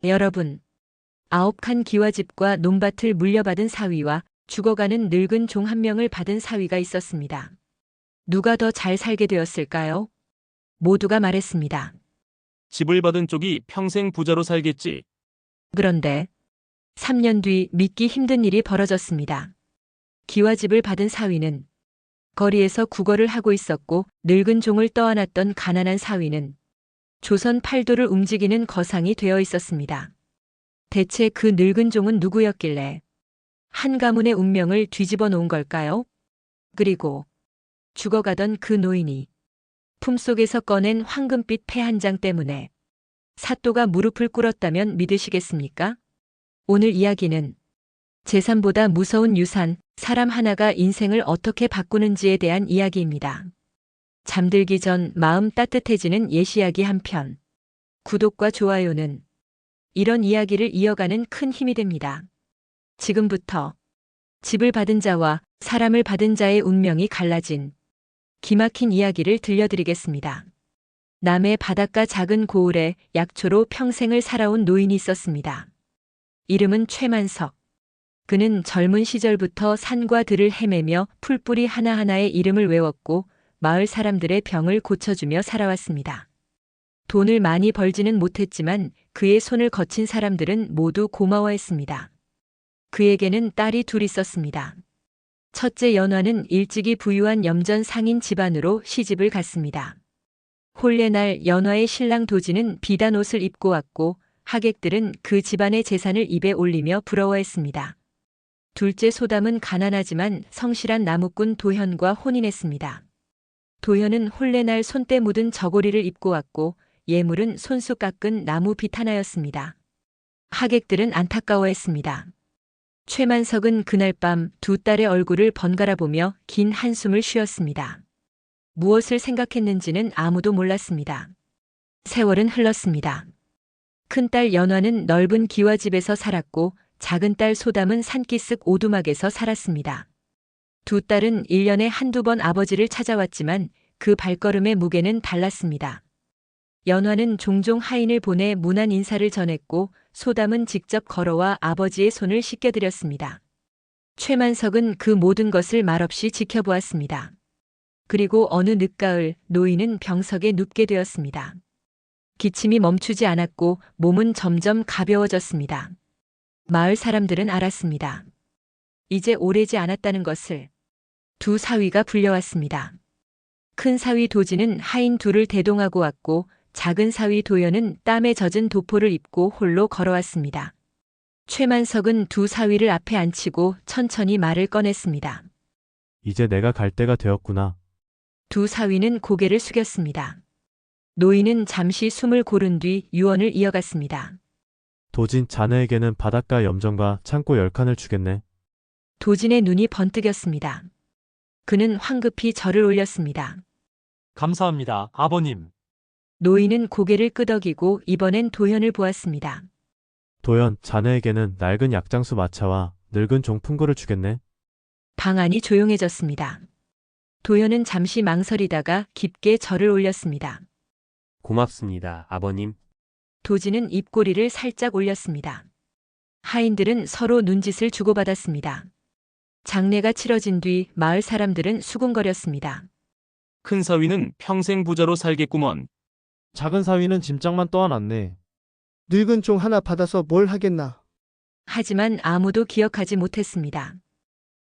여러분, 9칸 기와집과 논밭을 물려받은 사위와 죽어가는 늙은 종 한 명을 받은 사위가 있었습니다. 누가 더 잘 살게 되었을까요? 모두가 말했습니다. 집을 받은 쪽이 평생 부자로 살겠지. 그런데 3년 뒤 믿기 힘든 일이 벌어졌습니다. 기와집을 받은 사위는 거리에서 구걸을 하고 있었고, 늙은 종을 떠안았던 가난한 사위는 조선 팔도를 움직이는 거상이 되어 있었습니다. 대체 그 늙은 종은 누구였길래 한 가문의 운명을 뒤집어 놓은 걸까요? 그리고 죽어가던 그 노인이 품속에서 꺼낸 황금빛 패 한 장 때문에 사또가 무릎을 꿇었다면 믿으시겠습니까? 오늘 이야기는 재산보다 무서운 유산, 사람 하나가 인생을 어떻게 바꾸는지에 대한 이야기입니다. 잠들기 전 마음 따뜻해지는 예시이야기 한 편. 구독과 좋아요는 이런 이야기를 이어가는 큰 힘이 됩니다. 지금부터 집을 받은 자와 사람을 받은 자의 운명이 갈라진 기막힌 이야기를 들려드리겠습니다. 남해 바닷가 작은 고을에 약초로 평생을 살아온 노인이 있었습니다. 이름은 최만석. 그는 젊은 시절부터 산과 들을 헤매며 풀뿌리 하나하나의 이름을 외웠고 마을 사람들의 병을 고쳐주며 살아왔습니다. 돈을 많이 벌지는 못했지만 그의 손을 거친 사람들은 모두 고마워했습니다. 그에게는 딸이 둘 있었습니다. 첫째 연화는 일찍이 부유한 염전 상인 집안으로 시집을 갔습니다. 혼례날 연화의 신랑 도지는 비단 옷을 입고 왔고 하객들은 그 집안의 재산을 입에 올리며 부러워했습니다. 둘째 소담은 가난하지만 성실한 나무꾼 도현과 혼인했습니다. 도현은 혼례날 손때 묻은 저고리를 입고 왔고 예물은 손수 깎은 나무 빗 하나였습니다. 하객들은 안타까워했습니다. 최만석은 그날 밤 두 딸의 얼굴을 번갈아 보며 긴 한숨을 쉬었습니다. 무엇을 생각했는지는 아무도 몰랐습니다. 세월은 흘렀습니다. 큰딸 연화는 넓은 기와집에서 살았고 작은 딸 소담은 산기슭 오두막에서 살았습니다. 두 딸은 1년에 한두 번 아버지를 찾아왔지만 그 발걸음의 무게는 달랐습니다. 연화는 종종 하인을 보내 무난 인사를 전했고 소담은 직접 걸어와 아버지의 손을 씻겨드렸습니다. 최만석은 그 모든 것을 말없이 지켜보았습니다. 그리고 어느 늦가을 노인은 병석에 눕게 되었습니다. 기침이 멈추지 않았고 몸은 점점 가벼워졌습니다. 마을 사람들은 알았습니다. 이제 오래지 않았다는 것을. 두 사위가 불려왔습니다. 큰 사위 도지는 하인 둘을 대동하고 왔고 작은 사위 도연은 땀에 젖은 도포를 입고 홀로 걸어왔습니다. 최만석은 두 사위를 앞에 앉히고 천천히 말을 꺼냈습니다. 이제 내가 갈 때가 되었구나. 두 사위는 고개를 숙였습니다. 노인은 잠시 숨을 고른 뒤 유언을 이어갔습니다. 도진 자네에게는 바닷가 염전과 창고 10칸을 주겠네. 도진의 눈이 번뜩였습니다. 그는 황급히 절을 올렸습니다. 감사합니다, 아버님. 노인은 고개를 끄덕이고 이번엔 도현을 보았습니다. 도연, 자네에게는 낡은 약장수 마차와 늙은 종풍구를 주겠네. 방 안이 조용해졌습니다. 도현은 잠시 망설이다가 깊게 절을 올렸습니다. 고맙습니다, 아버님. 도진은 입꼬리를 살짝 올렸습니다. 하인들은 서로 눈짓을 주고받았습니다. 장례가 치러진 뒤 마을 사람들은 수군거렸습니다. 큰 사위는 평생 부자로 살겠구먼. 작은 사위는 짐짝만 떠안았네. 늙은 종 하나 받아서 뭘 하겠나. 하지만 아무도 기억하지 못했습니다.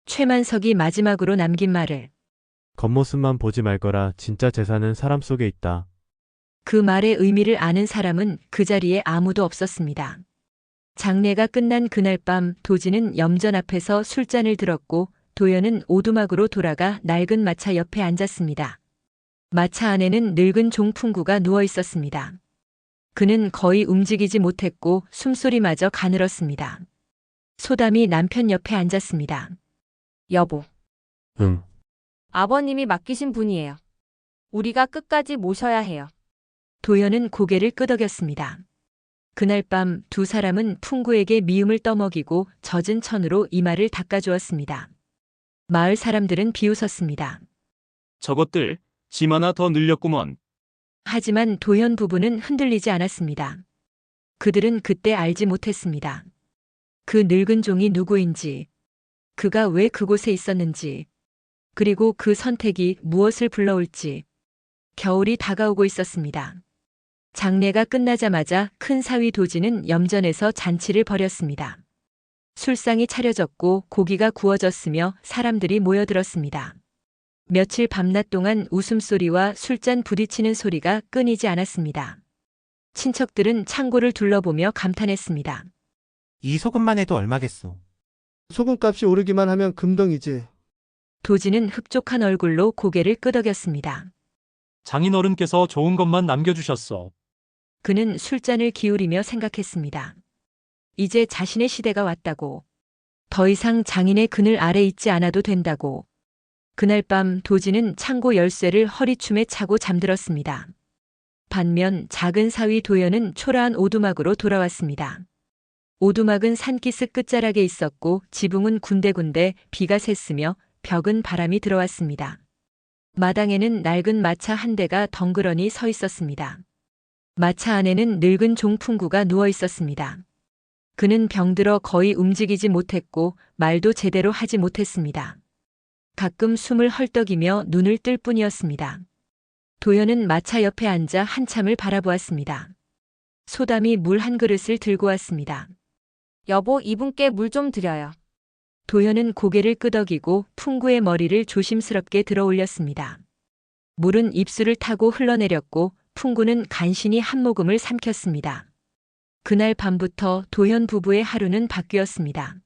최만석이 마지막으로 남긴 말을. 겉모습만 보지 말거라. 진짜 재산은 사람 속에 있다. 그 말의 의미를 아는 사람은 그 자리에 아무도 없었습니다. 장례가 끝난 그날 밤 도지는 염전 앞에서 술잔을 들었고 도연은 오두막으로 돌아가 낡은 마차 옆에 앉았습니다. 마차 안에는 늙은 종풍구가 누워 있었습니다. 그는 거의 움직이지 못했고 숨소리마저 가늘었습니다. 소담이 남편 옆에 앉았습니다. 여보, 응. 아버님이 맡기신 분이에요. 우리가 끝까지 모셔야 해요. 도연은 고개를 끄덕였습니다. 그날 밤 두 사람은 풍구에게 미음을 떠먹이고 젖은 천으로 이마를 닦아주었습니다. 마을 사람들은 비웃었습니다. 저것들 짐 하나 더 늘렸구먼. 하지만 도현 부부는 흔들리지 않았습니다. 그들은 그때 알지 못했습니다. 그 늙은 종이 누구인지, 그가 왜 그곳에 있었는지, 그리고 그 선택이 무엇을 불러올지. 겨울이 다가오고 있었습니다. 장례가 끝나자마자 큰 사위 도지는 염전에서 잔치를 벌였습니다. 술상이 차려졌고 고기가 구워졌으며 사람들이 모여들었습니다. 며칠 밤낮 동안 웃음소리와 술잔 부딪히는 소리가 끊이지 않았습니다. 친척들은 창고를 둘러보며 감탄했습니다. 이 소금만 해도 얼마겠소. 소금값이 오르기만 하면 금덩이지. 도지는 흡족한 얼굴로 고개를 끄덕였습니다. 장인어른께서 좋은 것만 남겨주셨어. 그는 술잔을 기울이며 생각했습니다. 이제 자신의 시대가 왔다고. 더 이상 장인의 그늘 아래 있지 않아도 된다고. 그날 밤 도지는 창고 열쇠를 허리춤에 차고 잠들었습니다. 반면 작은 사위 도연은 초라한 오두막으로 돌아왔습니다. 오두막은 산기슭 끝자락에 있었고 지붕은 군데군데 비가 샜으며 벽은 바람이 들어왔습니다. 마당에는 낡은 마차 한 대가 덩그러니 서 있었습니다. 마차 안에는 늙은 종풍구가 누워 있었습니다. 그는 병들어 거의 움직이지 못했고 말도 제대로 하지 못했습니다. 가끔 숨을 헐떡이며 눈을 뜰 뿐이었습니다. 도연은 마차 옆에 앉아 한참을 바라보았습니다. 소담이 물 한 그릇을 들고 왔습니다. 여보, 이분께 물 좀 드려요. 도연은 고개를 끄덕이고 풍구의 머리를 조심스럽게 들어 올렸습니다. 물은 입술을 타고 흘러내렸고 풍구는 간신히 한 모금을 삼켰습니다. 그날 밤부터 도연 부부의 하루는 바뀌었습니다.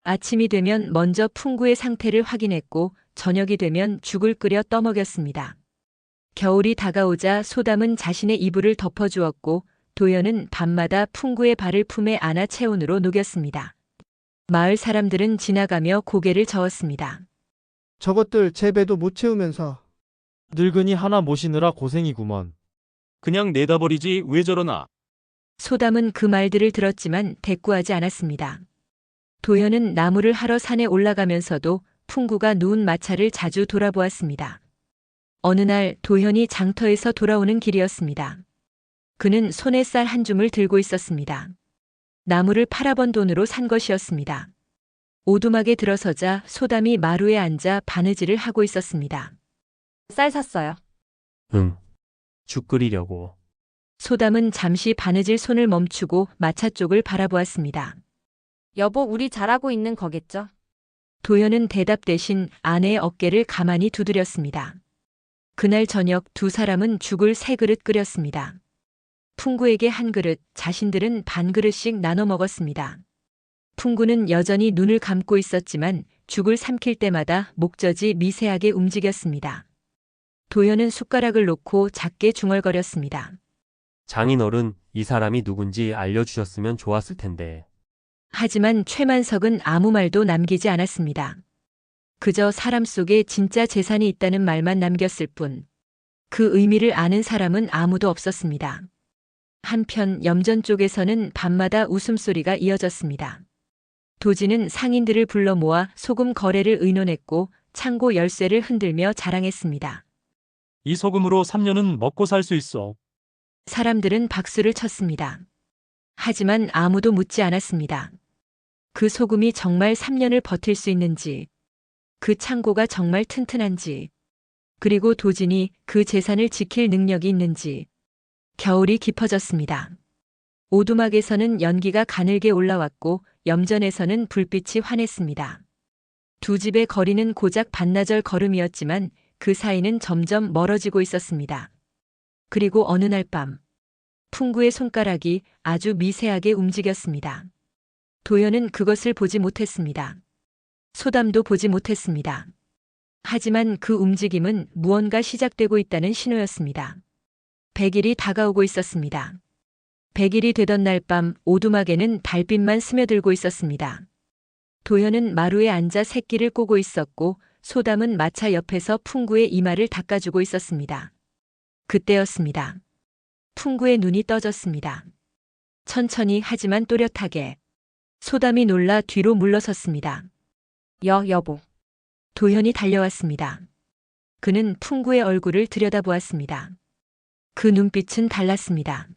아침이 되면 먼저 풍구의 상태를 확인했고 저녁이 되면 죽을 끓여 떠먹였습니다. 겨울이 다가오자 소담은 자신의 이불을 덮어주었고 도연은 밤마다 풍구의 발을 품에 안아 체온으로 녹였습니다. 마을 사람들은 지나가며 고개를 저었습니다. 저것들 제 배도 못 채우면서. 늙은이 하나 모시느라 고생이구먼. 그냥 내다버리지 왜 저러나. 소담은 그 말들을 들었지만 대꾸하지 않았습니다. 도연은 나무를 하러 산에 올라가면서도 풍구가 누운 마차를 자주 돌아보았습니다. 어느 날 도연이 장터에서 돌아오는 길이었습니다. 그는 손에 쌀 한 줌을 들고 있었습니다. 나무를 팔아번 돈으로 산 것이었습니다. 오두막에 들어서자 소담이 마루에 앉아 바느질을 하고 있었습니다. 쌀 샀어요. 죽 끓이려고. 소담은 잠시 바느질 손을 멈추고 마차 쪽을 바라보았습니다. 여보, 우리 잘하고 있는 거겠죠? 도연은 대답 대신 아내의 어깨를 가만히 두드렸습니다. 그날 저녁 두 사람은 죽을 3그릇 끓였습니다. 풍구에게 한 그릇, 자신들은 반 그릇씩 나눠 먹었습니다. 풍구는 여전히 눈을 감고 있었지만 죽을 삼킬 때마다 목젖이 미세하게 움직였습니다. 도연은 숟가락을 놓고 작게 중얼거렸습니다. 장인어른, 이 사람이 누군지 알려주셨으면 좋았을 텐데. 하지만 최만석은 아무 말도 남기지 않았습니다. 그저 사람 속에 진짜 재산이 있다는 말만 남겼을 뿐. 그 의미를 아는 사람은 아무도 없었습니다. 한편 염전 쪽에서는 밤마다 웃음소리가 이어졌습니다. 도지는 상인들을 불러 모아 소금 거래를 의논했고 창고 열쇠를 흔들며 자랑했습니다. 이 소금으로 3년은 먹고 살 수 있어. 사람들은 박수를 쳤습니다. 하지만 아무도 묻지 않았습니다. 그 소금이 정말 3년을 버틸 수 있는지, 그 창고가 정말 튼튼한지, 그리고 도진이 그 재산을 지킬 능력이 있는지. 겨울이 깊어졌습니다. 오두막에서는 연기가 가늘게 올라왔고 염전에서는 불빛이 환했습니다. 두 집의 거리는 고작 반나절 걸음이었지만 그 사이는 점점 멀어지고 있었습니다. 그리고 어느 날 밤, 풍구의 손가락이 아주 미세하게 움직였습니다. 도연은 그것을 보지 못했습니다. 소담도 보지 못했습니다. 하지만 그 움직임은 무언가 시작되고 있다는 신호였습니다. 100일이 다가오고 있었습니다. 100일이 되던 날 밤 오두막에는 달빛만 스며들고 있었습니다. 도연은 마루에 앉아 새끼를 꼬고 있었고 소담은 마차 옆에서 풍구의 이마를 닦아주고 있었습니다. 그때였습니다. 풍구의 눈이 떠졌습니다. 천천히 하지만 또렷하게. 소담이 놀라 뒤로 물러섰습니다. 여보. 도현이 달려왔습니다. 그는 풍구의 얼굴을 들여다보았습니다. 그 눈빛은 달랐습니다.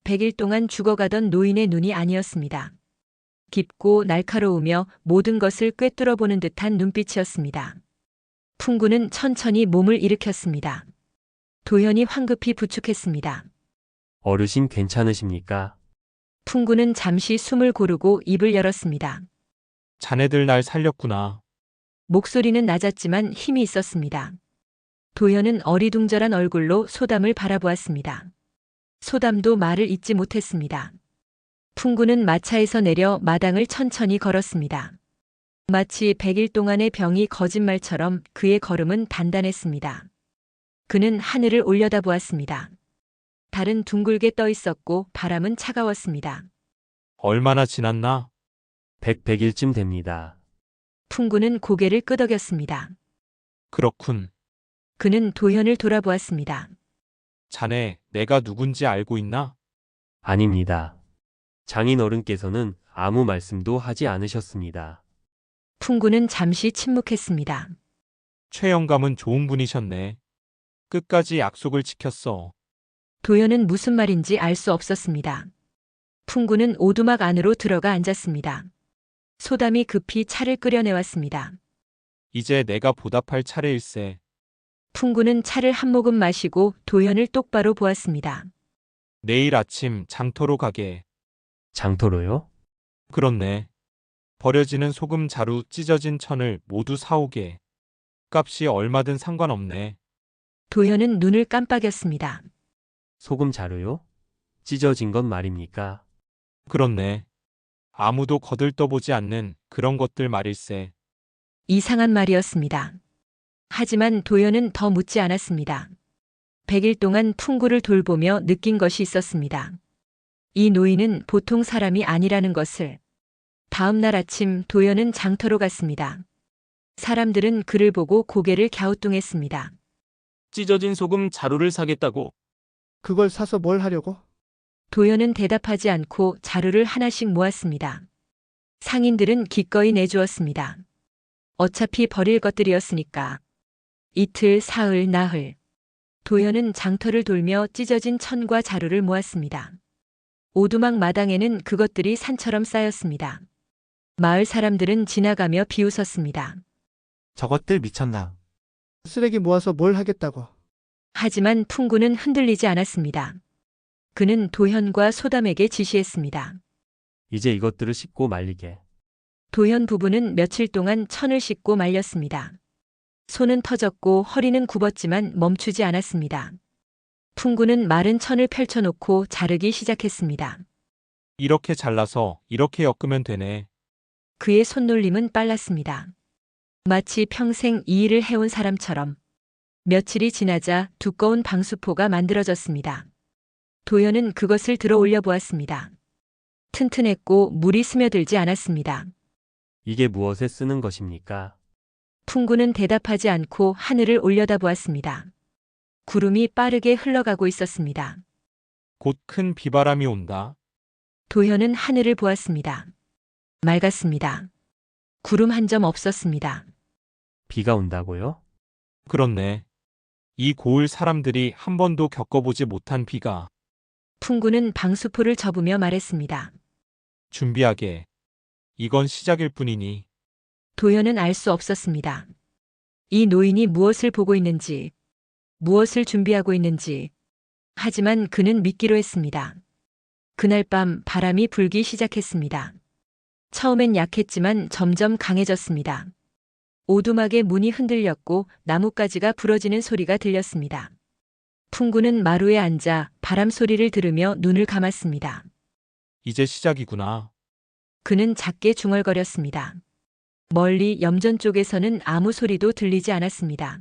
100일 동안 죽어가던 노인의 눈이 아니었습니다. 깊고 날카로우며 모든 것을 꿰뚫어 보는 듯한 눈빛이었습니다. 풍구는 천천히 몸을 일으켰습니다. 도현이 황급히 부축했습니다. 어르신 괜찮으십니까? 풍구는 잠시 숨을 고르고 입을 열었습니다. 자네들 날 살렸구나. 목소리는 낮았지만 힘이 있었습니다. 도현은 어리둥절한 얼굴로 소담을 바라보았습니다. 소담도 말을 잇지 못했습니다. 풍구는 마차에서 내려 마당을 천천히 걸었습니다. 마치 100일 동안의 병이 거짓말처럼 그의 걸음은 단단했습니다. 그는 하늘을 올려다보았습니다. 달은 둥글게 떠 있었고 바람은 차가웠습니다. 얼마나 지났나? 100일쯤 됩니다. 풍구는 고개를 끄덕였습니다. 그렇군. 그는 도현을 돌아보았습니다. 자네, 내가 누군지 알고 있나? 아닙니다. 장인 어른께서는 아무 말씀도 하지 않으셨습니다. 풍구는 잠시 침묵했습니다. 최 영감은 좋은 분이셨네. 끝까지 약속을 지켰어. 도현은 무슨 말인지 알 수 없었습니다. 풍구는 오두막 안으로 들어가 앉았습니다. 소담이 급히 차를 끓여내왔습니다. 이제 내가 보답할 차례일세. 풍구는 차를 한 모금 마시고 도현을 똑바로 보았습니다. 내일 아침 장터로 가게. 장터로요? 그렇네. 버려지는 소금 자루 찢어진 천을 모두 사오게. 값이 얼마든 상관없네. 도현은 눈을 깜빡였습니다. 소금 자루요? 찢어진 건 말입니까? 그렇네. 아무도 거들떠보지 않는 그런 것들 말일세. 이상한 말이었습니다. 하지만 도현은 더 묻지 않았습니다. 100일 동안 풍구를 돌보며 느낀 것이 있었습니다. 이 노인은 보통 사람이 아니라는 것을. 다음 날 아침 도현은 장터로 갔습니다. 사람들은 그를 보고 고개를 갸우뚱했습니다. 찢어진 소금 자루를 사겠다고. 그걸 사서 뭘 하려고? 도현은 대답하지 않고 자루를 하나씩 모았습니다. 상인들은 기꺼이 내주었습니다. 어차피 버릴 것들이었으니까. 이틀, 사흘, 나흘. 도현은 장터를 돌며 찢어진 천과 자루를 모았습니다. 오두막 마당에는 그것들이 산처럼 쌓였습니다. 마을 사람들은 지나가며 비웃었습니다. 저것들 미쳤나? 쓰레기 모아서 뭘 하겠다고. 하지만 풍구는 흔들리지 않았습니다. 그는 도현과 소담에게 지시했습니다. 이제 이것들을 씻고 말리게. 도현 부부는 며칠 동안 천을 씻고 말렸습니다. 손은 터졌고 허리는 굽었지만 멈추지 않았습니다. 풍구는 마른 천을 펼쳐놓고 자르기 시작했습니다. 이렇게 잘라서 이렇게 엮으면 되네. 그의 손놀림은 빨랐습니다. 마치 평생 이 일을 해온 사람처럼. 며칠이 지나자 두꺼운 방수포가 만들어졌습니다. 도현은 그것을 들어 올려 보았습니다. 튼튼했고 물이 스며들지 않았습니다. 이게 무엇에 쓰는 것입니까? 풍구는 대답하지 않고 하늘을 올려다보았습니다. 구름이 빠르게 흘러가고 있었습니다. 곧 큰 비바람이 온다. 도현은 하늘을 보았습니다. 맑았습니다. 구름 한 점 없었습니다. 비가 온다고요? 그렇네. 이 고을 사람들이 한 번도 겪어보지 못한 비가. 풍구는 방수포를 접으며 말했습니다. 준비하게. 이건 시작일 뿐이니. 도현은 알 수 없었습니다. 이 노인이 무엇을 보고 있는지, 무엇을 준비하고 있는지. 하지만 그는 믿기로 했습니다. 그날 밤 바람이 불기 시작했습니다. 처음엔 약했지만 점점 강해졌습니다. 오두막의 문이 흔들렸고 나뭇가지가 부러지는 소리가 들렸습니다. 풍구는 마루에 앉아 바람 소리를 들으며 눈을 감았습니다. 이제 시작이구나. 그는 작게 중얼거렸습니다. 멀리 염전 쪽에서는 아무 소리도 들리지 않았습니다.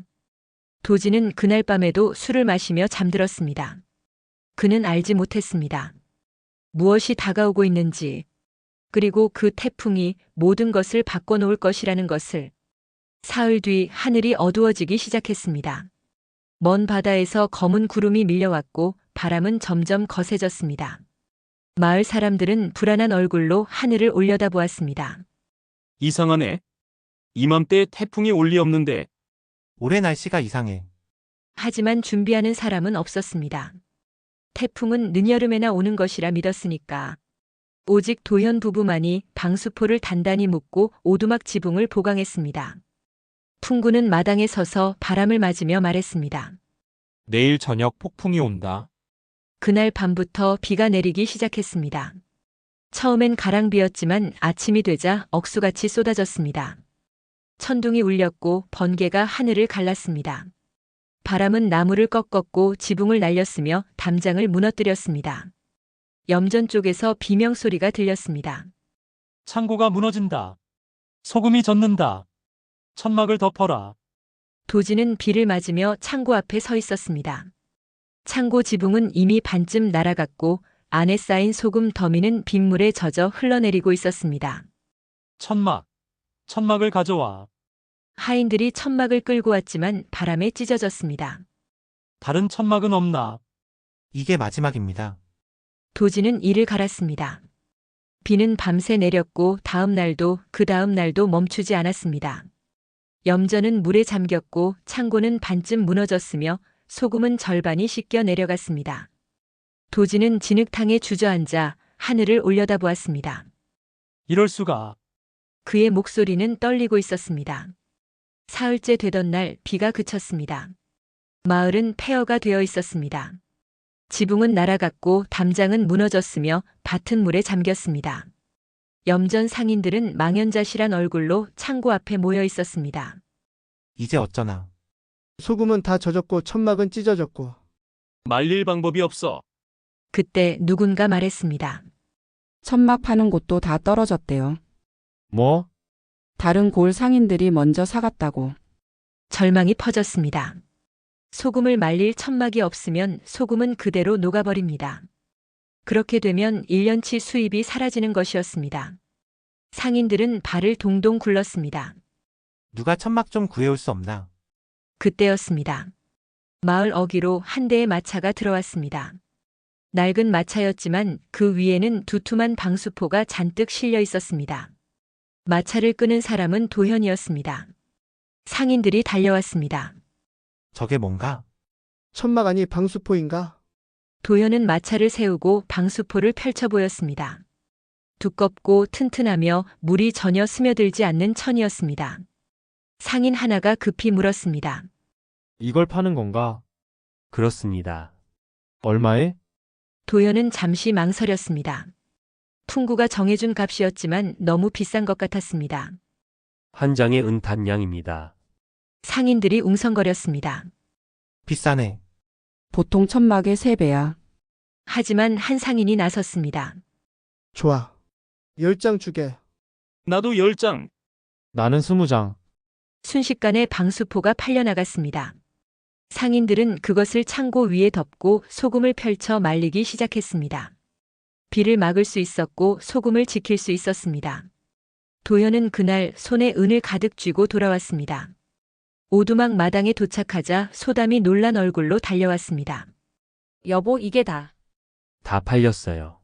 도지는 그날 밤에도 술을 마시며 잠들었습니다. 그는 알지 못했습니다. 무엇이 다가오고 있는지, 그리고 그 태풍이 모든 것을 바꿔놓을 것이라는 것을. 사흘 뒤 하늘이 어두워지기 시작했습니다. 먼 바다에서 검은 구름이 밀려왔고 바람은 점점 거세졌습니다. 마을 사람들은 불안한 얼굴로 하늘을 올려다보았습니다. 이상하네. 이맘때 태풍이 올 리 없는데. 올해 날씨가 이상해. 하지만 준비하는 사람은 없었습니다. 태풍은 늦여름에나 오는 것이라 믿었으니까. 오직 도현 부부만이 방수포를 단단히 묶고 오두막 지붕을 보강했습니다. 풍구는 마당에 서서 바람을 맞으며 말했습니다. 내일 저녁 폭풍이 온다. 그날 밤부터 비가 내리기 시작했습니다. 처음엔 가랑비였지만 아침이 되자 억수같이 쏟아졌습니다. 천둥이 울렸고 번개가 하늘을 갈랐습니다. 바람은 나무를 꺾었고 지붕을 날렸으며 담장을 무너뜨렸습니다. 염전 쪽에서 비명소리가 들렸습니다. 창고가 무너진다. 소금이 젖는다. 천막을 덮어라. 도지는 비를 맞으며 창고 앞에 서 있었습니다. 창고 지붕은 이미 반쯤 날아갔고 안에 쌓인 소금 더미는 빗물에 젖어 흘러내리고 있었습니다. 천막을 가져와. 하인들이 천막을 끌고 왔지만 바람에 찢어졌습니다. 다른 천막은 없나? 이게 마지막입니다. 도지는 이를 갈았습니다. 비는 밤새 내렸고 다음 날도 그 다음 날도 멈추지 않았습니다. 염전은 물에 잠겼고 창고는 반쯤 무너졌으며 소금은 절반이 씻겨 내려갔습니다. 도지는 진흙탕에 주저앉아 하늘을 올려다보았습니다. 이럴 수가. 그의 목소리는 떨리고 있었습니다. 사흘째 되던 날 비가 그쳤습니다. 마을은 폐허가 되어 있었습니다. 지붕은 날아갔고 담장은 무너졌으며 밭은 물에 잠겼습니다. 염전 상인들은 망연자실한 얼굴로 창고 앞에 모여 있었습니다. 이제 어쩌나. 소금은 다 젖었고 천막은 찢어졌고. 말릴 방법이 없어. 그때 누군가 말했습니다. 천막 파는 곳도 다 떨어졌대요. 뭐? 다른 고을 상인들이 먼저 사갔다고. 절망이 퍼졌습니다. 소금을 말릴 천막이 없으면 소금은 그대로 녹아버립니다. 그렇게 되면 1년치 수입이 사라지는 것이었습니다. 상인들은 발을 동동 굴렀습니다. 누가 천막 좀 구해올 수 없나? 그때였습니다. 마을 어귀로 한 대의 마차가 들어왔습니다. 낡은 마차였지만 그 위에는 두툼한 방수포가 잔뜩 실려 있었습니다. 마차를 끄는 사람은 도현이었습니다. 상인들이 달려왔습니다. 저게 뭔가? 천막 아니 방수포인가? 도현은 마차를 세우고 방수포를 펼쳐 보였습니다. 두껍고 튼튼하며 물이 전혀 스며들지 않는 천이었습니다. 상인 하나가 급히 물었습니다. 이걸 파는 건가? 그렇습니다. 얼마에? 도현은 잠시 망설였습니다. 풍구가 정해준 값이었지만 너무 비싼 것 같았습니다. 한 장의 은단량입니다. 상인들이 웅성거렸습니다. 비싸네. 보통 천막의 3배야. 하지만 한 상인이 나섰습니다. 좋아. 10장 주게. 나도 10장. 나는 20장. 순식간에 방수포가 팔려나갔습니다. 상인들은 그것을 창고 위에 덮고 소금을 펼쳐 말리기 시작했습니다. 비를 막을 수 있었고 소금을 지킬 수 있었습니다. 도현은 그날 손에 은을 가득 쥐고 돌아왔습니다. 오두막 마당에 도착하자 소담이 놀란 얼굴로 달려왔습니다. 여보, 이게 다. 다 팔렸어요.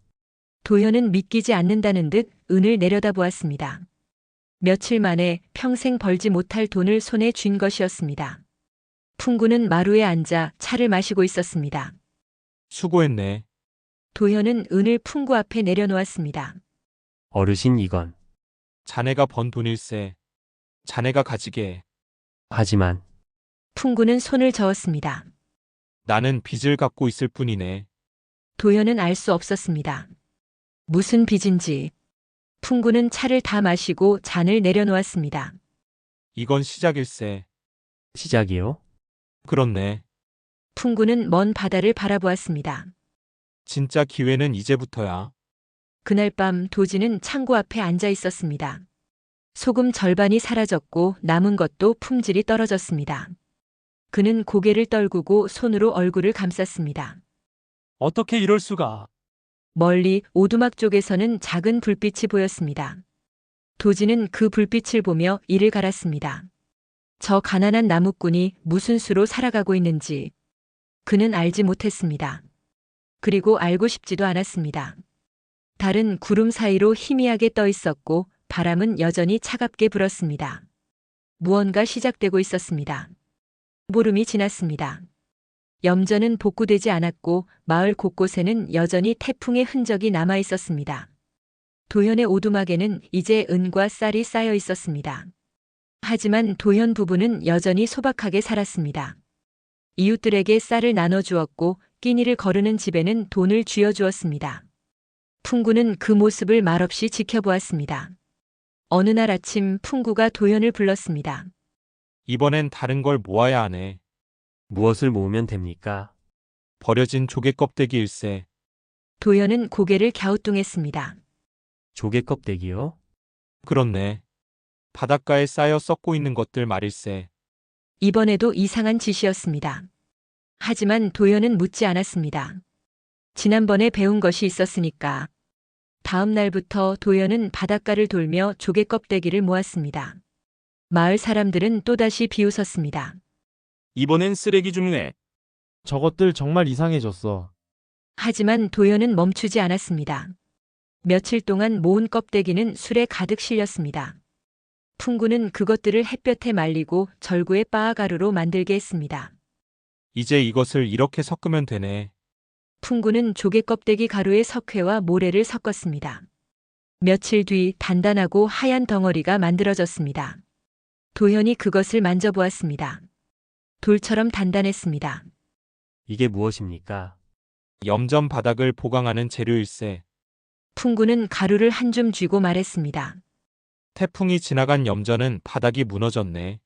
도현은 믿기지 않는다는 듯 은을 내려다보았습니다. 며칠 만에 평생 벌지 못할 돈을 손에 쥔 것이었습니다. 풍구는 마루에 앉아 차를 마시고 있었습니다. 수고했네. 도현은 은을 풍구 앞에 내려놓았습니다. 어르신 이건. 자네가 번 돈일세. 자네가 가지게. 하지만 풍구는 손을 저었습니다. 나는 빚을 갖고 있을 뿐이네. 도현은 알 수 없었습니다. 무슨 빚인지. 풍구는 차를 다 마시고 잔을 내려놓았습니다. 이건 시작일세. 시작이요? 그렇네. 풍구는 먼 바다를 바라보았습니다. 진짜 기회는 이제부터야. 그날 밤 도지는 창고 앞에 앉아 있었습니다. 소금 절반이 사라졌고 남은 것도 품질이 떨어졌습니다. 그는 고개를 떨구고 손으로 얼굴을 감쌌습니다. 어떻게 이럴 수가. 멀리 오두막 쪽에서는 작은 불빛이 보였습니다. 도지는 그 불빛을 보며 이를 갈았습니다. 저 가난한 나무꾼이 무슨 수로 살아가고 있는지 그는 알지 못했습니다. 그리고 알고 싶지도 않았습니다. 달은 구름 사이로 희미하게 떠 있었고 바람은 여전히 차갑게 불었습니다. 무언가 시작되고 있었습니다. 보름이 지났습니다. 염전은 복구되지 않았고 마을 곳곳에는 여전히 태풍의 흔적이 남아 있었습니다. 도현의 오두막에는 이제 은과 쌀이 쌓여 있었습니다. 하지만 도현 부부는 여전히 소박하게 살았습니다. 이웃들에게 쌀을 나눠주었고 끼니를 거르는 집에는 돈을 쥐어주었습니다. 풍구는 그 모습을 말없이 지켜보았습니다. 어느 날 아침 풍구가 도현을 불렀습니다. 이번엔 다른 걸 모아야 하네. 무엇을 모으면 됩니까? 버려진 조개 껍데기 일세. 도현은 고개를 갸우뚱했습니다. 조개 껍데기요? 그렇네. 바닷가에 쌓여 썩고 있는 것들 말일세. 이번에도 이상한 짓이었습니다. 하지만 도현은 묻지 않았습니다. 지난번에 배운 것이 있었으니까. 다음 날부터 도현은 바닷가를 돌며 조개 껍데기를 모았습니다. 마을 사람들은 또다시 비웃었습니다. 이번엔 쓰레기 줍네. 저것들 정말 이상해졌어. 하지만 도현은 멈추지 않았습니다. 며칠 동안 모은 껍데기는 술에 가득 실렸습니다. 풍구는 그것들을 햇볕에 말리고 절구에 빠아가루로 만들게 했습니다. 이제 이것을 이렇게 섞으면 되네. 풍구는 조개 껍데기 가루에 석회와 모래를 섞었습니다. 며칠 뒤 단단하고 하얀 덩어리가 만들어졌습니다. 도현이 그것을 만져보았습니다. 돌처럼 단단했습니다. 이게 무엇입니까? 염전 바닥을 보강하는 재료일세. 풍구는 가루를 한 줌 쥐고 말했습니다. 태풍이 지나간 염전은 바닥이 무너졌네.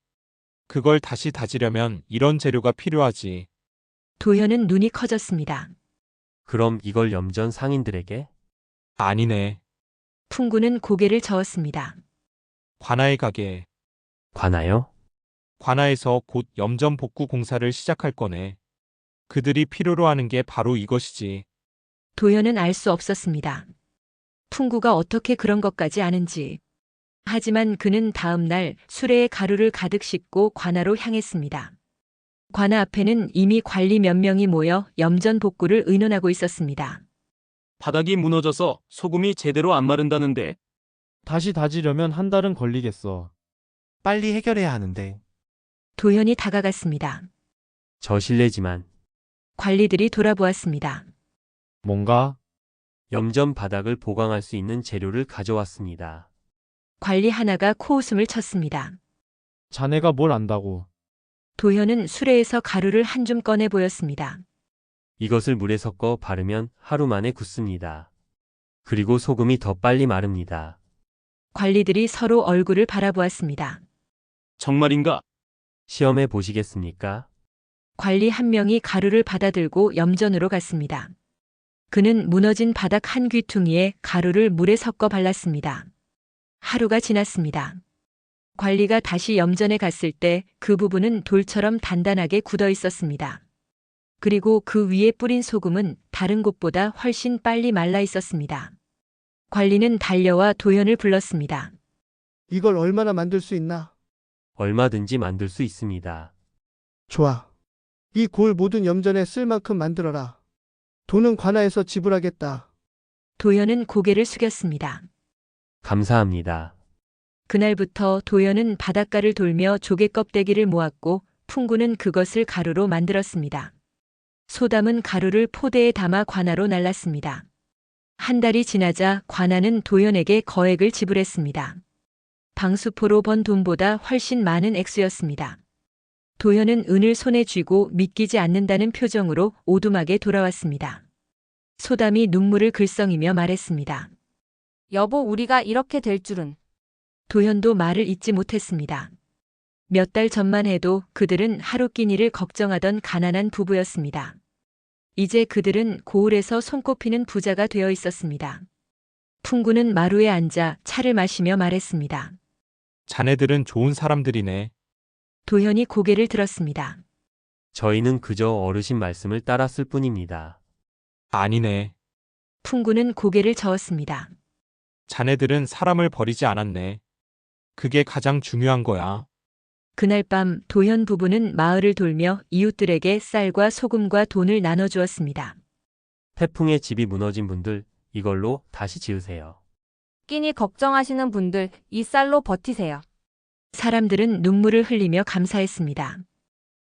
그걸 다시 다지려면 이런 재료가 필요하지. 도현은 눈이 커졌습니다. 그럼 이걸 염전 상인들에게? 아니네. 풍구는 고개를 저었습니다. 관아에 가게. 관아요? 관아에서 곧 염전 복구 공사를 시작할 거네. 그들이 필요로 하는 게 바로 이것이지. 도현은 알 수 없었습니다. 풍구가 어떻게 그런 것까지 아는지. 하지만 그는 다음 날 수레에 가루를 가득 싣고 관아로 향했습니다. 관아 앞에는 이미 관리 몇 명이 모여 염전 복구를 의논하고 있었습니다. 바닥이 무너져서 소금이 제대로 안 마른다는데 다시 다지려면 한 달은 걸리겠어. 빨리 해결해야 하는데. 도현이 다가갔습니다. 저 실례지만 관리들이 돌아보았습니다. 뭔가? 염전 바닥을 보강할 수 있는 재료를 가져왔습니다. 관리 하나가 코웃음을 쳤습니다. 자네가 뭘 안다고. 도현은 수레에서 가루를 한 줌 꺼내 보였습니다. 이것을 물에 섞어 바르면 하루 만에 굳습니다. 그리고 소금이 더 빨리 마릅니다. 관리들이 서로 얼굴을 바라보았습니다. 정말인가? 시험해 보시겠습니까? 관리 한 명이 가루를 받아들고 염전으로 갔습니다. 그는 무너진 바닥 한 귀퉁이에 가루를 물에 섞어 발랐습니다. 하루가 지났습니다. 관리가 다시 염전에 갔을 때 그 부분은 돌처럼 단단하게 굳어 있었습니다. 그리고 그 위에 뿌린 소금은 다른 곳보다 훨씬 빨리 말라 있었습니다. 관리는 달려와 도현을 불렀습니다. 이걸 얼마나 만들 수 있나? 얼마든지 만들 수 있습니다. 좋아. 이 골 모든 염전에 쓸 만큼 만들어라. 돈은 관아에서 지불하겠다. 도현은 고개를 숙였습니다. 감사합니다. 그날부터 도현은 바닷가를 돌며 조개 껍데기를 모았고 풍구는 그것을 가루로 만들었습니다. 소담은 가루를 포대에 담아 관아로 날랐습니다. 한 달이 지나자 관아는 도현에게 거액을 지불했습니다. 방수포로 번 돈보다 훨씬 많은 액수였습니다. 도현은 은을 손에 쥐고 믿기지 않는다는 표정으로 오두막에 돌아왔습니다. 소담이 눈물을 글썽이며 말했습니다. 여보, 우리가 이렇게 될 줄은. 도현도 말을 잇지 못했습니다. 몇 달 전만 해도 그들은 하루 끼니를 걱정하던 가난한 부부였습니다. 이제 그들은 고을에서 손꼽히는 부자가 되어 있었습니다. 풍구는 마루에 앉아 차를 마시며 말했습니다. 자네들은 좋은 사람들이네. 도현이 고개를 들었습니다. 저희는 그저 어르신 말씀을 따랐을 뿐입니다. 아니네. 풍구는 고개를 저었습니다. 자네들은 사람을 버리지 않았네. 그게 가장 중요한 거야. 그날 밤 도현 부부는 마을을 돌며 이웃들에게 쌀과 소금과 돈을 나눠주었습니다. 태풍에 집이 무너진 분들, 이걸로 다시 지으세요. 끼니 걱정하시는 분들, 이 쌀로 버티세요. 사람들은 눈물을 흘리며 감사했습니다.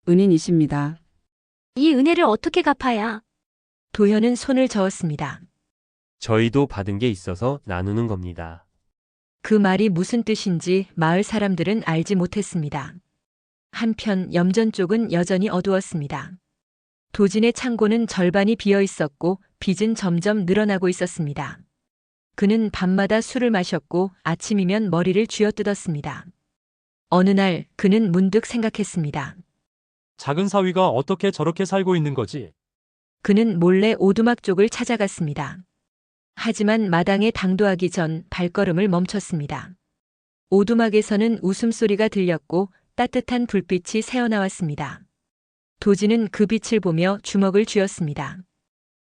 은인이십니다. 이 은혜를 어떻게 갚아야? 도현은 손을 저었습니다. 저희도 받은 게 있어서 나누는 겁니다. 그 말이 무슨 뜻인지 마을 사람들은 알지 못했습니다. 한편 염전 쪽은 여전히 어두웠습니다. 도진의 창고는 절반이 비어 있었고 빚은 점점 늘어나고 있었습니다. 그는 밤마다 술을 마셨고 아침이면 머리를 쥐어뜯었습니다. 어느 날 그는 문득 생각했습니다. 작은 사위가 어떻게 저렇게 살고 있는 거지? 그는 몰래 오두막 쪽을 찾아갔습니다. 하지만 마당에 당도하기 전 발걸음을 멈췄습니다. 오두막에서는 웃음소리가 들렸고 따뜻한 불빛이 새어나왔습니다. 도진은 그 빛을 보며 주먹을 쥐었습니다.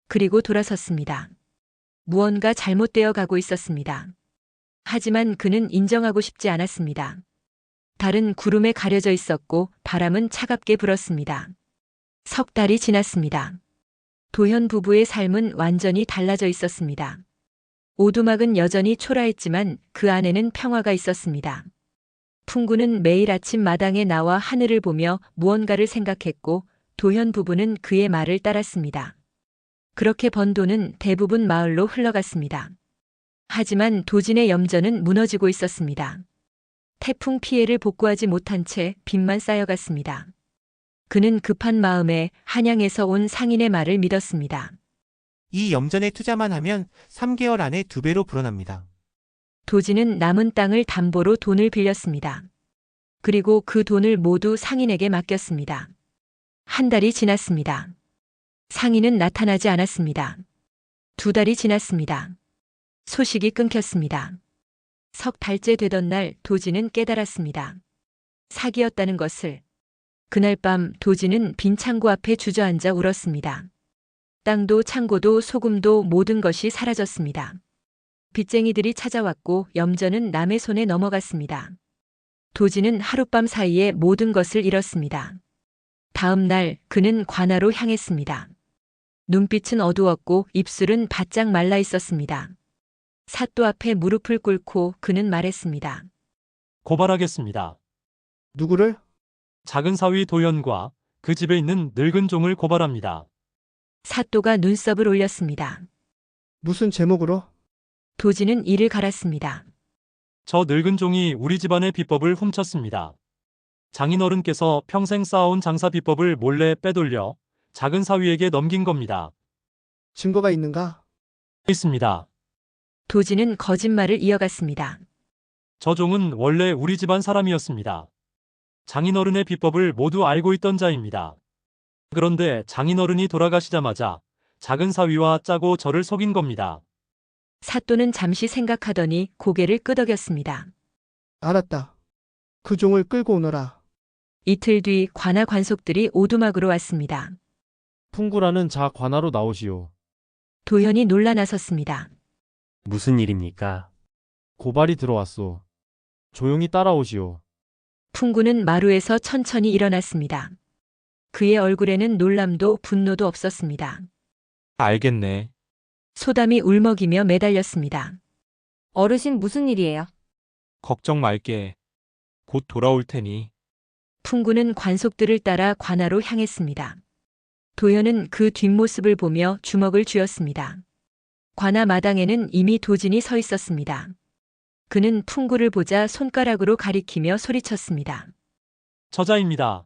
그리고 돌아섰습니다. 무언가 잘못되어 가고 있었습니다. 하지만 그는 인정하고 싶지 않았습니다. 달은 구름에 가려져 있었고 바람은 차갑게 불었습니다. 석 달이 지났습니다. 도현 부부의 삶은 완전히 달라져 있었습니다. 오두막은 여전히 초라했지만 그 안에는 평화가 있었습니다. 풍구는 매일 아침 마당에 나와 하늘을 보며 무언가를 생각했고 도현 부부는 그의 말을 따랐습니다. 그렇게 번 돈은 대부분 마을로 흘러갔습니다. 하지만 도진의 염전은 무너지고 있었습니다. 태풍 피해를 복구하지 못한 채 빚만 쌓여갔습니다. 그는 급한 마음에 한양에서 온 상인의 말을 믿었습니다. 이 염전에 투자만 하면 3개월 안에 2배로 불어납니다. 도진은 남은 땅을 담보로 돈을 빌렸습니다. 그리고 그 돈을 모두 상인에게 맡겼습니다. 한 달이 지났습니다. 상인은 나타나지 않았습니다. 2달이 지났습니다. 소식이 끊겼습니다. 석 달째 되던 날 도진은 깨달았습니다. 사기였다는 것을. 그날 밤 도진은 빈 창고 앞에 주저앉아 울었습니다. 땅도 창고도 소금도 모든 것이 사라졌습니다. 빚쟁이들이 찾아왔고 염전은 남의 손에 넘어갔습니다. 도진은 하룻밤 사이에 모든 것을 잃었습니다. 다음 날 그는 관아로 향했습니다. 눈빛은 어두웠고 입술은 바짝 말라 있었습니다. 사또 앞에 무릎을 꿇고 그는 말했습니다. 고발하겠습니다. 누구를? 작은 사위 도현과 그 집에 있는 늙은 종을 고발합니다. 사또가 눈썹을 올렸습니다. 무슨 제목으로? 도진은 이를 갈았습니다. 저 늙은 종이 우리 집안의 비법을 훔쳤습니다. 장인어른께서 평생 쌓아온 장사 비법을 몰래 빼돌려 작은 사위에게 넘긴 겁니다. 증거가 있는가? 있습니다. 도진은 거짓말을 이어갔습니다. 저 종은 원래 우리 집안 사람이었습니다. 장인어른의 비법을 모두 알고 있던 자입니다. 그런데 장인어른이 돌아가시자마자 작은 사위와 짜고 저를 속인 겁니다. 사또는 잠시 생각하더니 고개를 끄덕였습니다. 알았다. 그 종을 끌고 오너라. 이틀 뒤 관아 관속들이 오두막으로 왔습니다. 풍구라는 자 관아로 나오시오. 도현이 놀라 나섰습니다. 무슨 일입니까? 고발이 들어왔소. 조용히 따라오시오. 풍구는 마루에서 천천히 일어났습니다. 그의 얼굴에는 놀람도 분노도 없었습니다. 알겠네. 소담이 울먹이며 매달렸습니다. 어르신 무슨 일이에요? 걱정 말게. 곧 돌아올 테니. 풍구는 관속들을 따라 관아로 향했습니다. 도현은 그 뒷모습을 보며 주먹을 쥐었습니다. 관아 마당에는 이미 도진이 서 있었습니다. 그는 풍구를 보자 손가락으로 가리키며 소리쳤습니다. 저자입니다.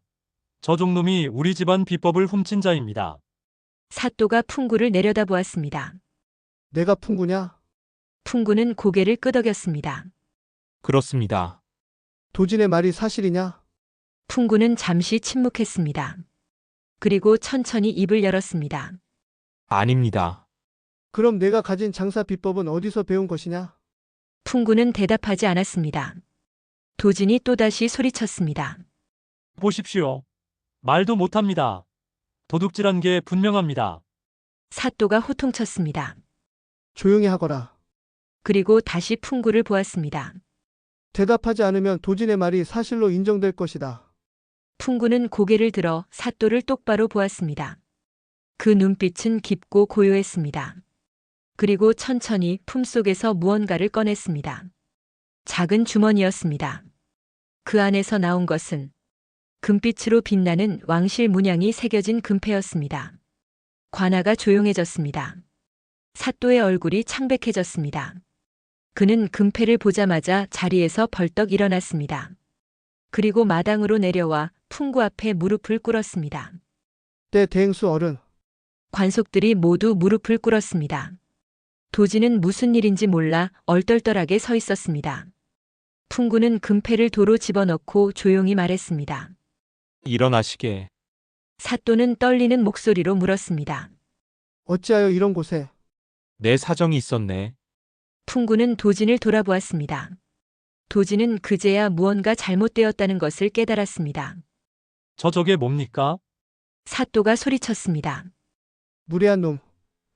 저 종놈이 우리 집안 비법을 훔친 자입니다. 사또가 풍구를 내려다보았습니다. 내가 풍구냐? 풍구는 고개를 끄덕였습니다. 그렇습니다. 도진의 말이 사실이냐? 풍구는 잠시 침묵했습니다. 그리고 천천히 입을 열었습니다. 아닙니다. 그럼 내가 가진 장사 비법은 어디서 배운 것이냐? 풍구는 대답하지 않았습니다. 도진이 또다시 소리쳤습니다. 보십시오. 말도 못합니다. 도둑질한 게 분명합니다. 사또가 호통쳤습니다. 조용히 하거라. 그리고 다시 풍구를 보았습니다. 대답하지 않으면 도진의 말이 사실로 인정될 것이다. 풍구는 고개를 들어 사또를 똑바로 보았습니다. 그 눈빛은 깊고 고요했습니다. 그리고 천천히 품속에서 무언가를 꺼냈습니다. 작은 주머니였습니다. 그 안에서 나온 것은 금빛으로 빛나는 왕실 문양이 새겨진 금패였습니다. 관아가 조용해졌습니다. 사또의 얼굴이 창백해졌습니다. 그는 금패를 보자마자 자리에서 벌떡 일어났습니다. 그리고 마당으로 내려와 풍구 앞에 무릎을 꿇었습니다. 때 대행수 어른, 관속들이 모두 무릎을 꿇었습니다. 도지는 무슨 일인지 몰라 얼떨떨하게 서 있었습니다. 풍구는 금패를 도로 집어넣고 조용히 말했습니다. 일어나시게. 사또는 떨리는 목소리로 물었습니다. 어찌하여 이런 곳에? 내 사정이 있었네. 풍구는 도진을 돌아보았습니다. 도진은 그제야 무언가 잘못되었다는 것을 깨달았습니다. 저게 뭡니까? 사또가 소리쳤습니다. 무례한 놈.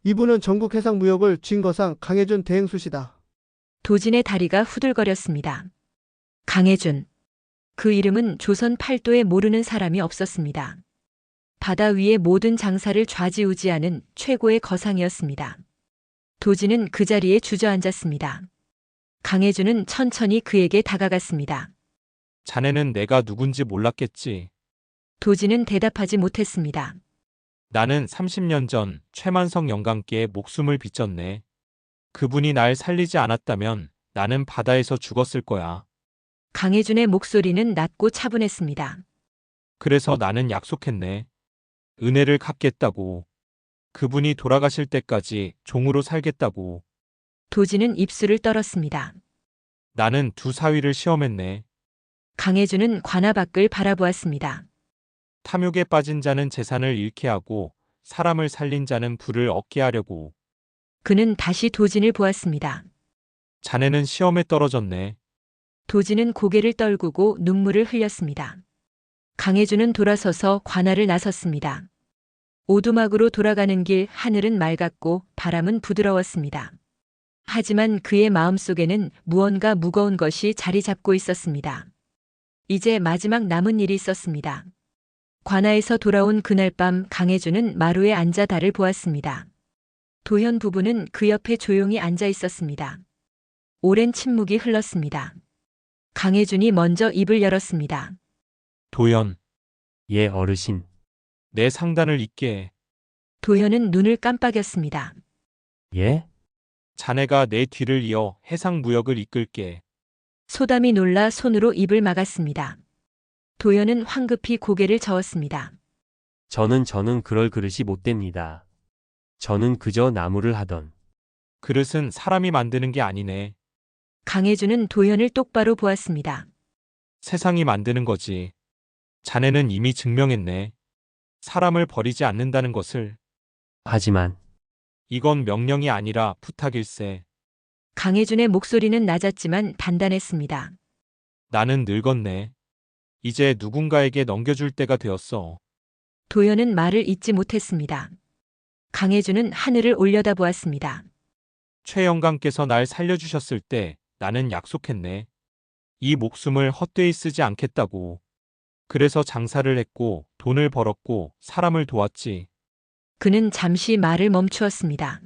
이분은 전국 해상 무역을 쥔 거상 강해준 대행수시다. 도진의 다리가 후들거렸습니다. 강해준. 그 이름은 조선 팔도에 모르는 사람이 없었습니다. 바다 위의 모든 장사를 좌지우지하는 최고의 거상이었습니다. 도진은 그 자리에 주저앉았습니다. 강해준은 천천히 그에게 다가갔습니다. 자네는 내가 누군지 몰랐겠지. 도진은 대답하지 못했습니다. 나는 30년 전 최만성 영감께 목숨을 빚졌네. 그분이 날 살리지 않았다면 나는 바다에서 죽었을 거야. 강해준의 목소리는 낮고 차분했습니다. 그래서 나는 약속했네. 은혜를 갚겠다고. 그분이 돌아가실 때까지 종으로 살겠다고. 도진은 입술을 떨었습니다. 나는 두 사위를 시험했네. 강해준은 관아 밖을 바라보았습니다. 탐욕에 빠진 자는 재산을 잃게 하고 사람을 살린 자는 부를 얻게 하려고. 그는 다시 도진을 보았습니다. 자네는 시험에 떨어졌네. 도진은 고개를 떨구고 눈물을 흘렸습니다. 강해준은 돌아서서 관아를 나섰습니다. 오두막으로 돌아가는 길 하늘은 맑았고 바람은 부드러웠습니다. 하지만 그의 마음속에는 무언가 무거운 것이 자리 잡고 있었습니다. 이제 마지막 남은 일이 있었습니다. 관아에서 돌아온 그날 밤 강해준은 마루에 앉아 달을 보았습니다. 도현 부부는 그 옆에 조용히 앉아 있었습니다. 오랜 침묵이 흘렀습니다. 강해준이 먼저 입을 열었습니다. 도연, 예, 어르신. 내 상단을 잇게 해. 도현은 눈을 깜빡였습니다. 예? 자네가 내 뒤를 이어 해상 무역을 이끌게. 소담이 놀라 손으로 입을 막았습니다. 도현은 황급히 고개를 저었습니다. 저는 그럴 그릇이 못 됩니다. 저는 그저 나무를 하던. 그릇은 사람이 만드는 게 아니네. 강해준은 도현을 똑바로 보았습니다. 세상이 만드는 거지. 자네는 이미 증명했네. 사람을 버리지 않는다는 것을. 하지만 이건 명령이 아니라 부탁일세. 강해준의 목소리는 낮았지만 단단했습니다. 나는 늙었네. 이제 누군가에게 넘겨줄 때가 되었어. 도현은 말을 잇지 못했습니다. 강해준은 하늘을 올려다보았습니다. 최 영감께서 날 살려주셨을 때 나는 약속했네. 이 목숨을 헛되이 쓰지 않겠다고. 그래서 장사를 했고 돈을 벌었고 사람을 도왔지. 그는 잠시 말을 멈추었습니다.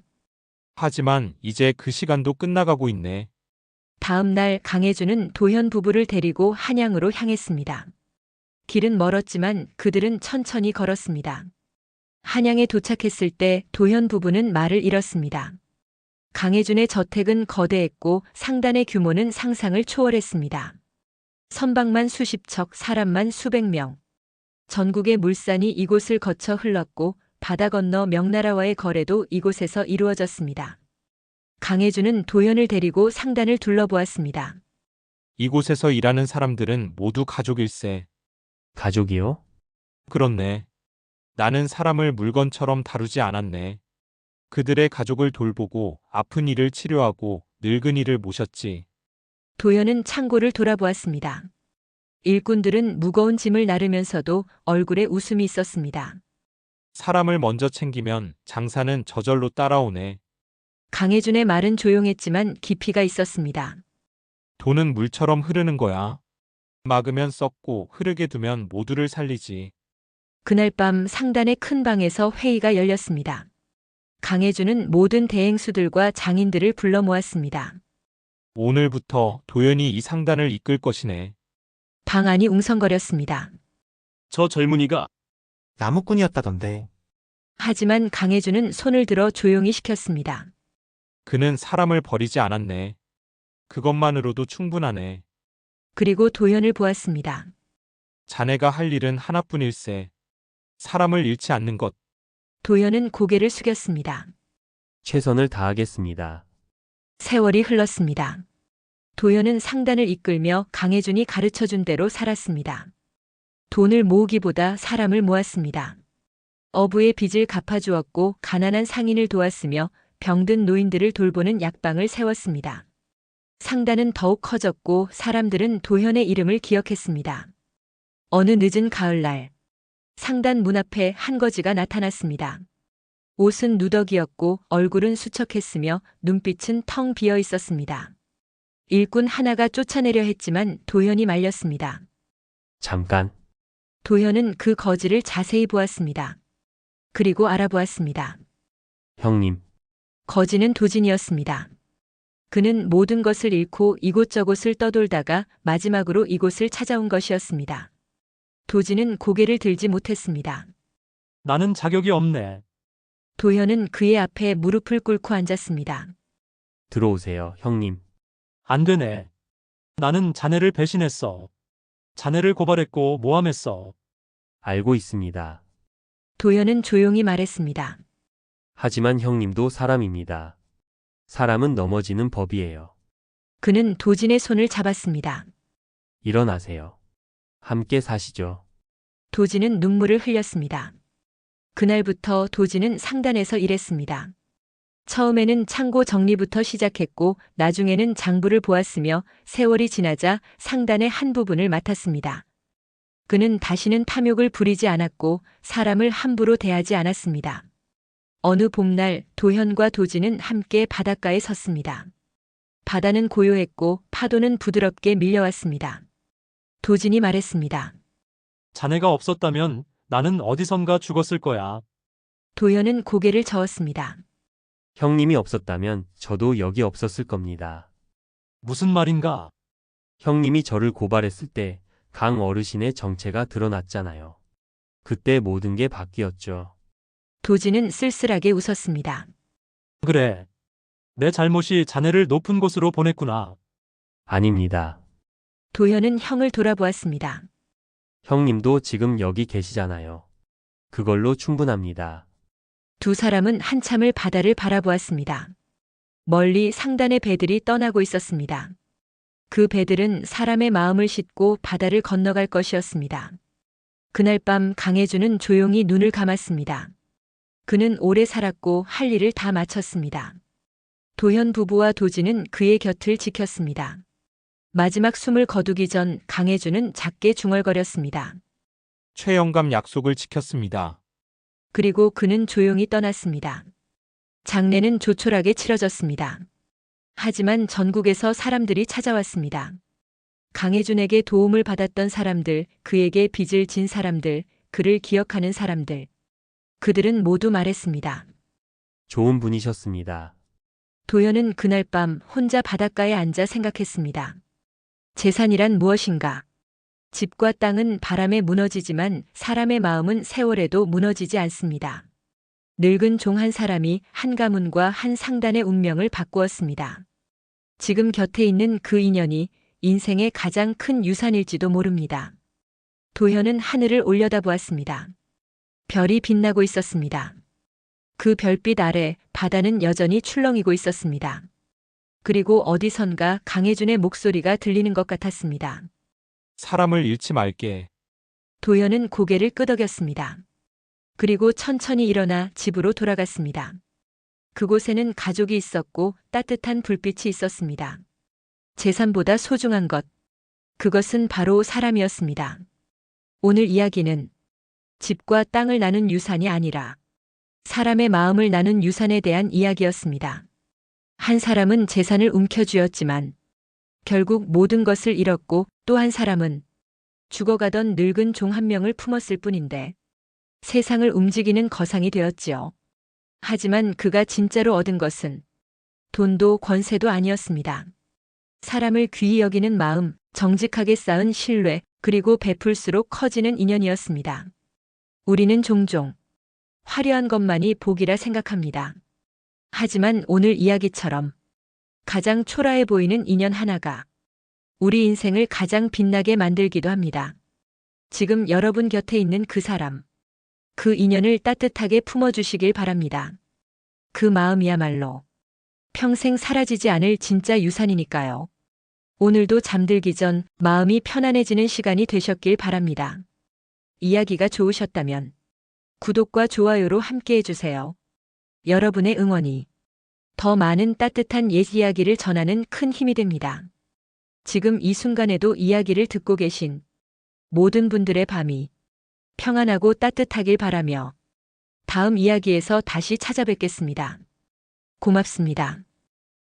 하지만 이제 그 시간도 끝나가고 있네. 다음 날 강해준은 도현 부부를 데리고 한양으로 향했습니다. 길은 멀었지만 그들은 천천히 걸었습니다. 한양에 도착했을 때 도현 부부는 말을 잃었습니다. 강해준의 저택은 거대했고 상단의 규모는 상상을 초월했습니다. 선박만 수십 척, 사람만 수백 명. 전국의 물산이 이곳을 거쳐 흘렀고 바다 건너 명나라와의 거래도 이곳에서 이루어졌습니다. 강해준은 도현을 데리고 상단을 둘러보았습니다. 이곳에서 일하는 사람들은 모두 가족일세. 가족이요? 그렇네. 나는 사람을 물건처럼 다루지 않았네. 그들의 가족을 돌보고 아픈 이를 치료하고 늙은 이를 모셨지. 도현은 창고를 돌아보았습니다. 일꾼들은 무거운 짐을 나르면서도 얼굴에 웃음이 있었습니다. 사람을 먼저 챙기면 장사는 저절로 따라오네. 강해준의 말은 조용했지만 깊이가 있었습니다. 돈은 물처럼 흐르는 거야. 막으면 썩고 흐르게 두면 모두를 살리지. 그날 밤 상단의 큰 방에서 회의가 열렸습니다. 강해준은 모든 대행수들과 장인들을 불러 모았습니다. 오늘부터 도연이 이 상단을 이끌 것이네. 방 안이 웅성거렸습니다. 저 젊은이가 나무꾼이었다던데. 하지만 강혜준은 손을 들어 조용히 시켰습니다. 그는 사람을 버리지 않았네. 그것만으로도 충분하네. 그리고 도현을 보았습니다. 자네가 할 일은 하나뿐일세. 사람을 잃지 않는 것. 도현은 고개를 숙였습니다. 최선을 다하겠습니다. 세월이 흘렀습니다. 도현은 상단을 이끌며 강혜준이 가르쳐준 대로 살았습니다. 돈을 모으기보다 사람을 모았습니다. 어부의 빚을 갚아주었고 가난한 상인을 도왔으며 병든 노인들을 돌보는 약방을 세웠습니다. 상단은 더욱 커졌고 사람들은 도현의 이름을 기억했습니다. 어느 늦은 가을날, 상단 문 앞에 한 거지가 나타났습니다. 옷은 누더기였고 얼굴은 수척했으며 눈빛은 텅 비어 있었습니다. 일꾼 하나가 쫓아내려 했지만 도현이 말렸습니다. 잠깐, 도현은 그 거지를 자세히 보았습니다. 그리고 알아보았습니다. 형님. 거지는 도진이었습니다. 그는 모든 것을 잃고 이곳저곳을 떠돌다가 마지막으로 이곳을 찾아온 것이었습니다. 도진은 고개를 들지 못했습니다. 나는 자격이 없네. 도현은 그의 앞에 무릎을 꿇고 앉았습니다. 들어오세요, 형님. 안 되네. 나는 자네를 배신했어. 자네를 고발했고 모함했어. 알고 있습니다. 도현은 조용히 말했습니다. 하지만 형님도 사람입니다. 사람은 넘어지는 법이에요. 그는 도진의 손을 잡았습니다. 일어나세요. 함께 사시죠. 도진은 눈물을 흘렸습니다. 그날부터 도진은 상단에서 일했습니다. 처음에는 창고 정리부터 시작했고 나중에는 장부를 보았으며 세월이 지나자 상단의 한 부분을 맡았습니다. 그는 다시는 탐욕을 부리지 않았고 사람을 함부로 대하지 않았습니다. 어느 봄날 도현과 도진은 함께 바닷가에 섰습니다. 바다는 고요했고 파도는 부드럽게 밀려왔습니다. 도진이 말했습니다. 자네가 없었다면 나는 어디선가 죽었을 거야. 도현은 고개를 저었습니다. 형님이 없었다면 저도 여기 없었을 겁니다. 무슨 말인가? 형님이 저를 고발했을 때 강 어르신의 정체가 드러났잖아요. 그때 모든 게 바뀌었죠. 도진은 쓸쓸하게 웃었습니다. 그래. 내 잘못이 자네를 높은 곳으로 보냈구나. 아닙니다. 도현은 형을 돌아보았습니다. 형님도 지금 여기 계시잖아요. 그걸로 충분합니다. 두 사람은 한참을 바다를 바라보았습니다. 멀리 상단의 배들이 떠나고 있었습니다. 그 배들은 사람의 마음을 싣고 바다를 건너갈 것이었습니다. 그날 밤 강혜준은 조용히 눈을 감았습니다. 그는 오래 살았고 할 일을 다 마쳤습니다. 도현 부부와 도진은 그의 곁을 지켰습니다. 마지막 숨을 거두기 전 강혜준은 작게 중얼거렸습니다. 최영감 약속을 지켰습니다. 그리고 그는 조용히 떠났습니다. 장례는 조촐하게 치러졌습니다. 하지만 전국에서 사람들이 찾아왔습니다. 강혜준에게 도움을 받았던 사람들, 그에게 빚을 진 사람들, 그를 기억하는 사람들. 그들은 모두 말했습니다. 좋은 분이셨습니다. 도현은 그날 밤 혼자 바닷가에 앉아 생각했습니다. 재산이란 무엇인가? 집과 땅은 바람에 무너지지만 사람의 마음은 세월에도 무너지지 않습니다. 늙은 종 한 사람이 한 가문과 한 상단의 운명을 바꾸었습니다. 지금 곁에 있는 그 인연이 인생의 가장 큰 유산일지도 모릅니다. 도현은 하늘을 올려다보았습니다. 별이 빛나고 있었습니다. 그 별빛 아래 바다는 여전히 출렁이고 있었습니다. 그리고 어디선가 강혜준의 목소리가 들리는 것 같았습니다. 사람을 잃지 말게. 도현은 고개를 끄덕였습니다. 그리고 천천히 일어나 집으로 돌아갔습니다. 그곳에는 가족이 있었고 따뜻한 불빛이 있었습니다. 재산보다 소중한 것. 그것은 바로 사람이었습니다. 오늘 이야기는 집과 땅을 나눈 유산이 아니라 사람의 마음을 나눈 유산에 대한 이야기였습니다. 한 사람은 재산을 움켜쥐었지만 결국 모든 것을 잃었고 또 한 사람은 죽어가던 늙은 종 한 명을 품었을 뿐인데 세상을 움직이는 거상이 되었지요. 하지만 그가 진짜로 얻은 것은 돈도 권세도 아니었습니다. 사람을 귀히 여기는 마음, 정직하게 쌓은 신뢰, 그리고 베풀수록 커지는 인연이었습니다. 우리는 종종 화려한 것만이 복이라 생각합니다. 하지만 오늘 이야기처럼 가장 초라해 보이는 인연 하나가 우리 인생을 가장 빛나게 만들기도 합니다. 지금 여러분 곁에 있는 그 사람, 그 인연을 따뜻하게 품어주시길 바랍니다. 그 마음이야말로 평생 사라지지 않을 진짜 유산이니까요. 오늘도 잠들기 전 마음이 편안해지는 시간이 되셨길 바랍니다. 이야기가 좋으셨다면 구독과 좋아요로 함께 해주세요. 여러분의 응원이 더 많은 따뜻한 옛 이야기를 전하는 큰 힘이 됩니다. 지금 이 순간에도 이야기를 듣고 계신 모든 분들의 밤이 평안하고 따뜻하길 바라며 다음 이야기에서 다시 찾아뵙겠습니다. 고맙습니다.